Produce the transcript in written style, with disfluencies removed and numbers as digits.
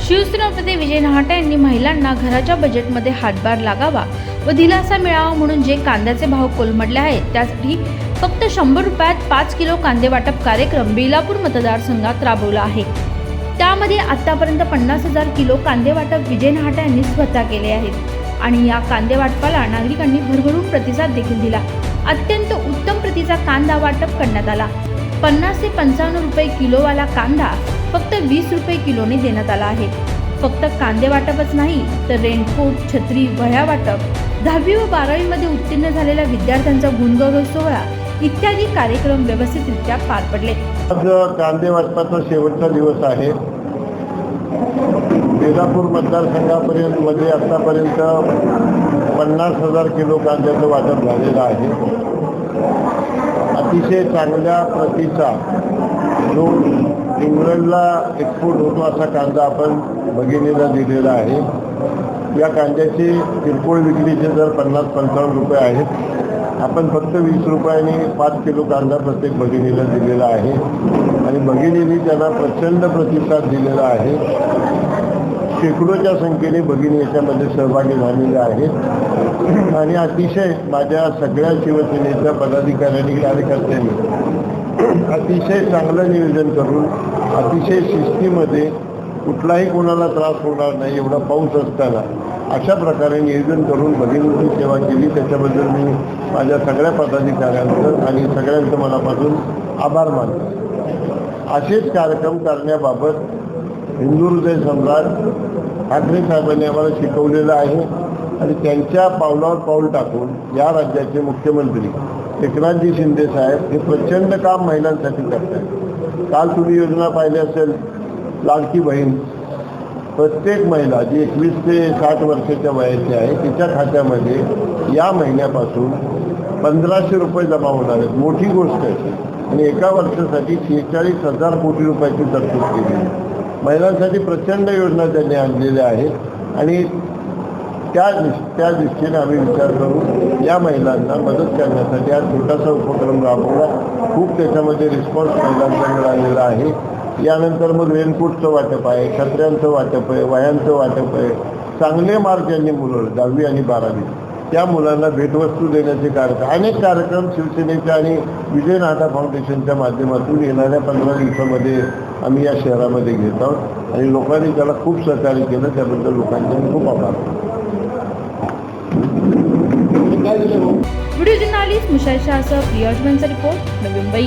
शिवसेनापती विजय नाहटा यांनी महिलांना घराच्या बजेटमध्ये हातभार लागावा व दिलासा मिळावा म्हणून जे कांद्याचे भाव कोलमडले आहेत त्यासाठी फक्त 100 रुपयात 5 किलो कांदे वाटप कार्यक्रम बेलापूर मतदारसंघात राबवला आहे। त्यामध्ये आतापर्यंत 50,000 किलो कांदे वाटप विजय नाहटा यांनी स्वतः केले आहेत आणि या कांदे वाटपाला नागरिकांनी भरभरून प्रतिसाद देखील दिला। अत्यंत उत्तम प्रतीचा कांदा वाटप करण्यात आला। 50 ते 55 रुपये किलोवाला कांदा फक्त 20 रुपये किलोने देण्यात आला आहे। फक्त कांदे वाटपच नाही तर रेनकोट, छत्री, वह्या वाटप, 10वी व 12वी मध्ये उत्तीर्ण झालेल्या विद्यार्थ्यांचा गुणगौरव सोहळा इत्यादी कार्यक्रम व्यवस्थितरित्या पार पडले। आज कांदे वाटपाचा शेवटचा दिवस आहे। बेलापूर मतदारसंघापर्यंत मध्ये आतापर्यंत 50,000 किलो कांद्याचं वाटप झालेलं आहे। अतिशय चांगल्या प्रतीचा जो इंग्लंडला एक्सपोर्ट होतो असा कांदा आपण भगिनीला दिलेला आहे। या कांद्याची किरकोळ विक्रीचे दर 50-55 रुपये आहेत। आपण फक्त 20 रुपयांनी 5 किलो कांदा प्रत्येक भगिनीला दिलेला आहे आणि भगिनींनी त्यांना प्रचंड प्रतिसाद दिलेला आहे। शेकडोच्या संख्येने भगिनी याच्यामध्ये सहभागी झालेल्या आहेत आणि अतिशय माझ्या सगळ्या शिवसेनेच्या पदाधिकाऱ्यांनी कार्यकर्त्यांनी अतिशय चांगलं नियोजन करून अतिशय शिस्तीमध्ये कुठलाही कोणाला त्रास होणार नाही एवढा पाऊस असताना अशा प्रकारे नियोजन करून भगिनींची सेवा केली। त्याच्याबद्दल मी माझ्या सगळ्या पदाधिकाऱ्यांचं आणि सगळ्यांचं मनापासून आभार मानतो। असेच कार्यक्रम करण्याबाबत हिंदू हृदय सम्राट ठाकरे साहेबांनी आम्हाला शिकवलेलं आहे आणि त्यांच्या पावलावर पाऊल टाकून या राज्याचे मुख्यमंत्री एकनाथजी शिंदे साहेब हे प्रचंड काम महिलांसाठी करतात। काल तुम्ही योजना पाहिली असेल, लाडकी बहीण प्रत्येक महिला जी 21 ते 60 वर्षाच्या वयाची आहे तिच्या खात्यामध्ये या महिन्यापासून 1500 रुपये जमा होणार आहेत। मोठी गोष्ट आहे आणि एका वर्षासाठी 46,000 कोटी रुपयाची तरतूद केली। महिलांसाठी प्रचंड योजना त्यांनी आणलेल्या आहेत आणि त्या दृष्टीने आम्ही विचार करू या महिलांना मदत करण्यासाठी हा छोटासा उपक्रम राबवला। खूप त्याच्यामध्ये रिस्पॉन्स महिलांचा मिळालेला आहे। यानंतर मग रेनकोटचं वाटप आहे, छत्र्यांचं वाटप आहे, वह्यांचं वाटप आहे। चांगले मार्क ज्यांनी मुलं 10वी आणि 12वी त्या मुलांना भेटवस्तू देण्याचे कार्यक्रम अनेक कार्यक्रम शिवसेनेच्या आणि विजय नाहटा फाउंडेशनच्या माध्यमातून येणाऱ्या 15 दिवसामध्ये आम्ही या शहरामध्ये घेत आहोत आणि लोकांनी त्याला खूप सहकार्य केलं, त्याबद्दल लोकांचे खूप आभार। Video journalist मुशाईद शाहसह Priya अजमेरचा report, Navi Mumbai.